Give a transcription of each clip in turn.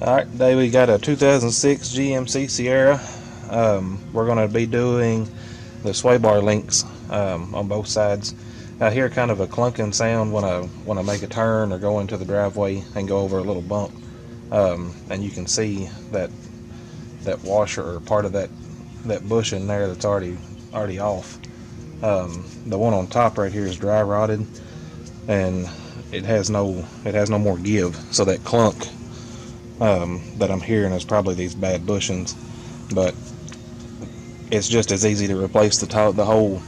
Alright, today we got a 2006 GMC Sierra. We're going to be doing the sway bar links on both sides. I hear kind of a clunking sound when I make a turn or go into the driveway and go over a little bump. And you can see that washer, or part of that bushing there that's already off. The one on top right here is dry rotted, and it has no more give, so that clunk that I'm hearing is probably these bad bushings. But it's just as easy to replace the whole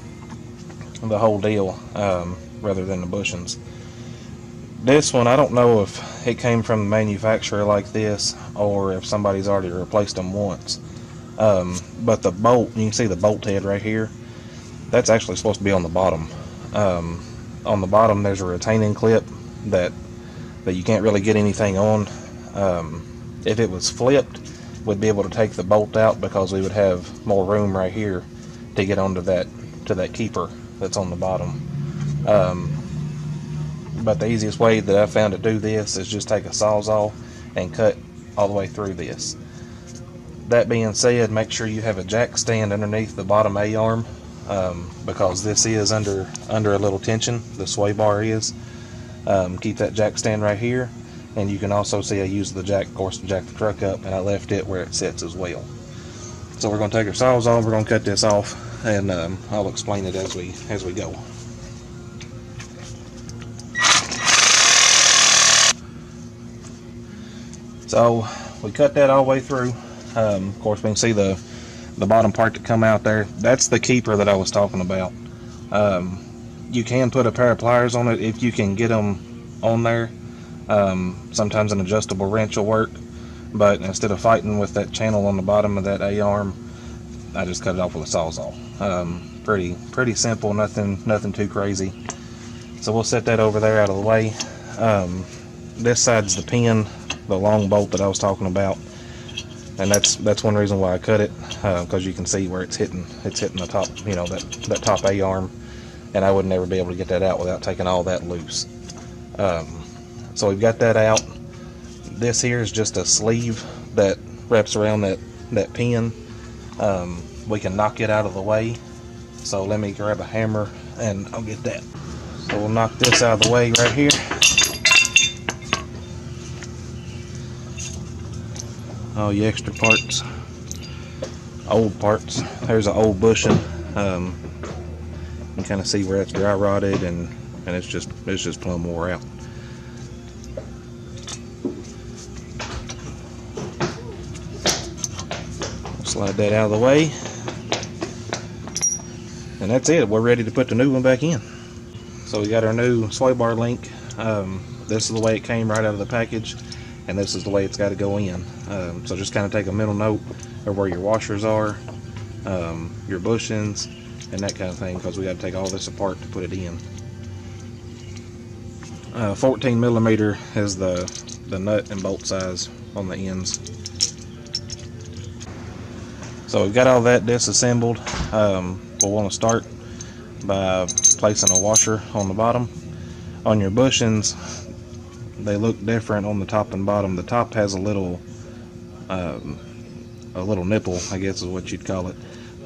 deal rather than the bushings. This one, I don't know if it came from the manufacturer like this or if somebody's already replaced them once. But the bolt, you can see the bolt head right here, that's actually supposed to be on the bottom. On the bottom there's a retaining clip that you can't really get anything on. If it was flipped, we'd be able to take the bolt out because we would have more room right here to get onto that keeper that's on the bottom. But the easiest way that I found to do this is just take a Sawzall and cut all the way through this. That being said, make sure you have a jack stand underneath the bottom A-arm, because this is under a little tension, the sway bar is. Keep that jack stand right here, and you can also see I used the jack, of course, to jack the truck up, and I left it where it sits as well. So we're going to take our Sawzall, we're going to cut this off, and I'll explain it as we go. So we cut that all the way through. Of course, we can see the bottom part that come out there. That's the keeper that I was talking about. You can put a pair of pliers on it if you can get them on there. Sometimes an adjustable wrench will work, but instead of fighting with that channel on the bottom of that A-arm, I just cut it off with a Sawzall. Pretty simple, nothing too crazy. So we'll set that over there out of the way. This side's the pin, the long bolt that I was talking about, and that's one reason why I cut it, because you can see where it's hitting the top, that top A-arm, and I would never be able to get that out without taking all that loose. So we've got that out. This here is just a sleeve that wraps around that pin. We can knock it out of the way, so let me grab a hammer and I'll get that. So we'll knock this out of the way right here. All the extra parts, old parts. There's an old bushing. You can kind of see where it's dry rotted, and it's just plumb wore out. Slide that out of the way, and that's it. We're ready to put the new one back in. So we got our new sway bar link. This is the way it came right out of the package, and this is the way it's got to go in. So just kind of take a mental note of where your washers are, your bushings, and that kind of thing, because we got to take all this apart to put it in. 14 millimeter is the nut and bolt size on the ends. So we've got all that disassembled. We'll want to start by placing a washer on the bottom. On your bushings, they look different on the top and bottom. The top has a little nipple, I guess is what you'd call it.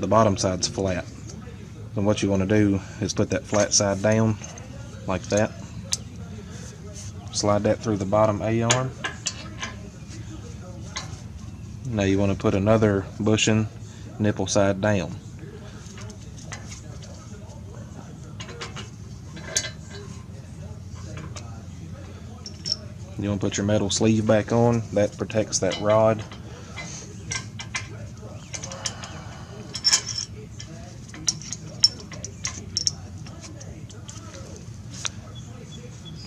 The bottom side's flat. And what you want to do is put that flat side down like that. Slide that through the bottom A-arm. Now you want to put another bushing nipple side down. You want to put your metal sleeve back on. That protects that rod.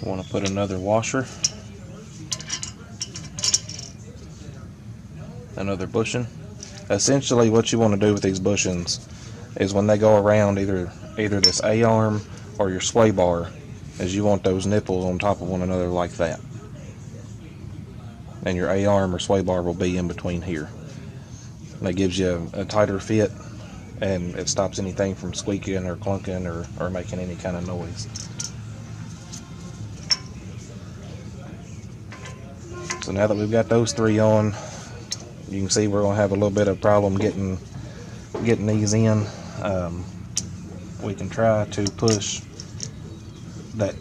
You want to put another washer, another bushing. Essentially what you want to do with these bushings is when they go around either this A-arm or your sway bar, is you want those nipples on top of one another like that. And your A-arm or sway bar will be in between here. That gives you a tighter fit, and it stops anything from squeaking or clunking or making any kind of noise. So now that we've got those three on, you can see we're going to have a little bit of problem getting these in. We can try to push that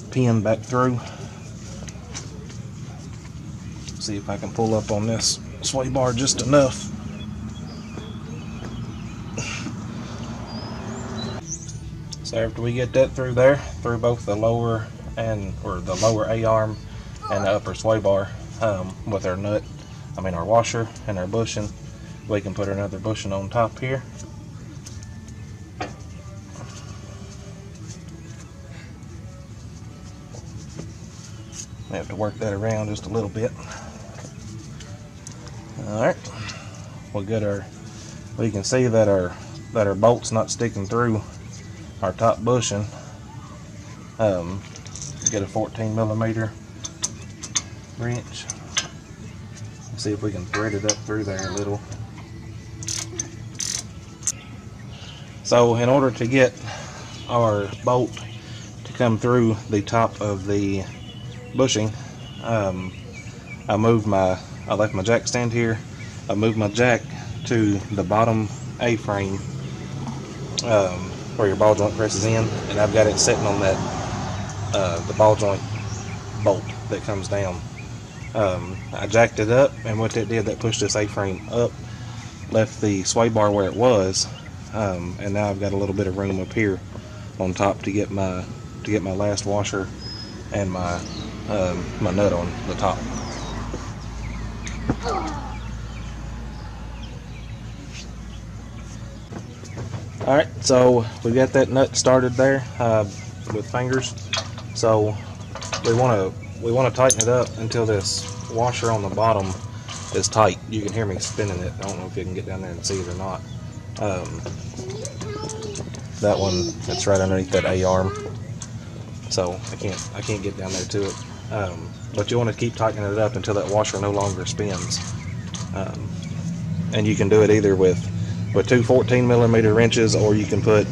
pin back through. See if I can pull up on this sway bar just enough. So after we get that through there, through both the lower the lower A-arm and the upper sway bar, with our nut, our washer and our bushing, we can put another bushing on top here. We have to work that around just a little bit. Alright, we can see that our bolt's not sticking through our top bushing. Get a 14mm wrench. See if we can thread it up through there a little. So in order to get our bolt to come through the top of the bushing, I left my jack stand here. I moved my jack to the bottom A-frame, where your ball joint presses in, and I've got it sitting on that the ball joint bolt that comes down. I jacked it up, and what that did, that pushed this A-frame up, left the sway bar where it was, and now I've got a little bit of room up here on top to get my last washer and my nut on the top. Alright, so we've got that nut started there with fingers. So we want to tighten it up until this washer on the bottom is tight. You can hear me spinning it. I don't know if you can get down there and see it or not. That one, that's right underneath that A-arm. So I can't get down there to it. But you want to keep tightening it up until that washer no longer spins. And you can do it either with two 14mm wrenches, or you can put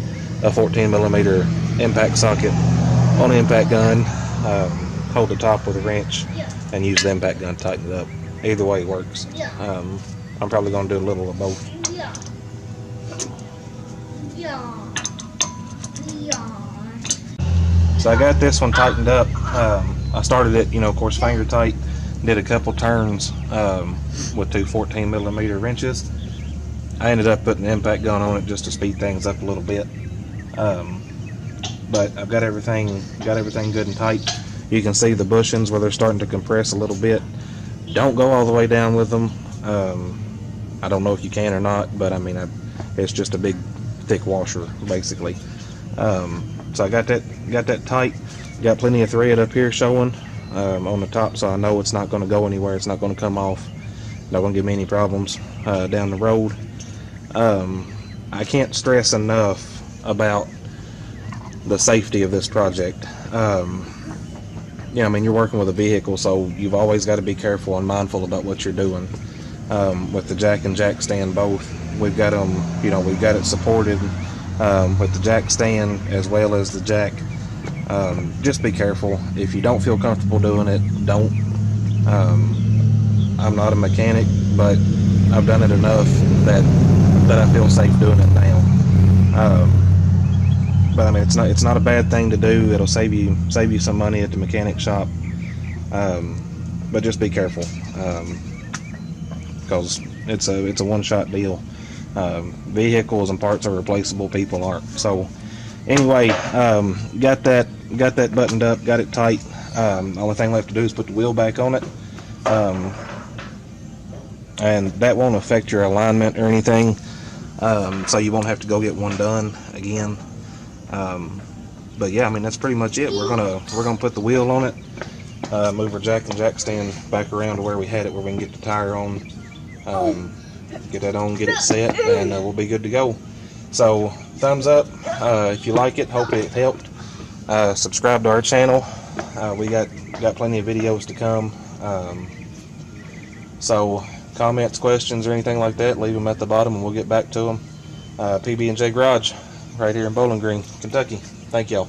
a 14mm impact socket on the impact gun, hold the top with a wrench, and use the impact gun to tighten it up. Either way works. I'm probably going to do a little of both. So I got this one tightened up. I started it, of course, finger tight. Did a couple turns with two 14mm wrenches. I ended up putting the impact gun on it just to speed things up a little bit. But I've got everything good and tight. You can see the bushings where they're starting to compress a little bit. Don't go all the way down with them. I don't know if you can or not, but it's just a big thick washer basically. So I got that tight. Got plenty of thread up here showing on the top, so I know it's not going to go anywhere. It's not going to come off. Not going to give me any problems down the road. I can't stress enough about the safety of this project. You're working with a vehicle, so you've always got to be careful and mindful about what you're doing. With the jack and jack stand both, we've got them, we've got it supported with the jack stand as well as the jack. Just be careful. If you don't feel comfortable doing it, don't. I'm not a mechanic, but I've done it enough that I feel safe doing it now. But it's not a bad thing to do. It'll save you some money at the mechanic shop. But just be careful, because it's a one-shot deal. Vehicles and parts are replaceable. People aren't. So anyway, got that buttoned up, got it tight. The only thing left to do is put the wheel back on it. And that won't affect your alignment or anything, so you won't have to go get one done again. But yeah, that's pretty much it. We're gonna put the wheel on it, move our jack and jack stand back around to where we had it, where we can get the tire on, get that on, get it set, and we'll be good to go. So thumbs up if you like it. Hope it helped. Subscribe to our channel. We got plenty of videos to come. So comments, questions, or anything like that, leave them at the bottom and we'll get back to them. PB&J Garage, right here in Bowling Green, Kentucky. Thank y'all.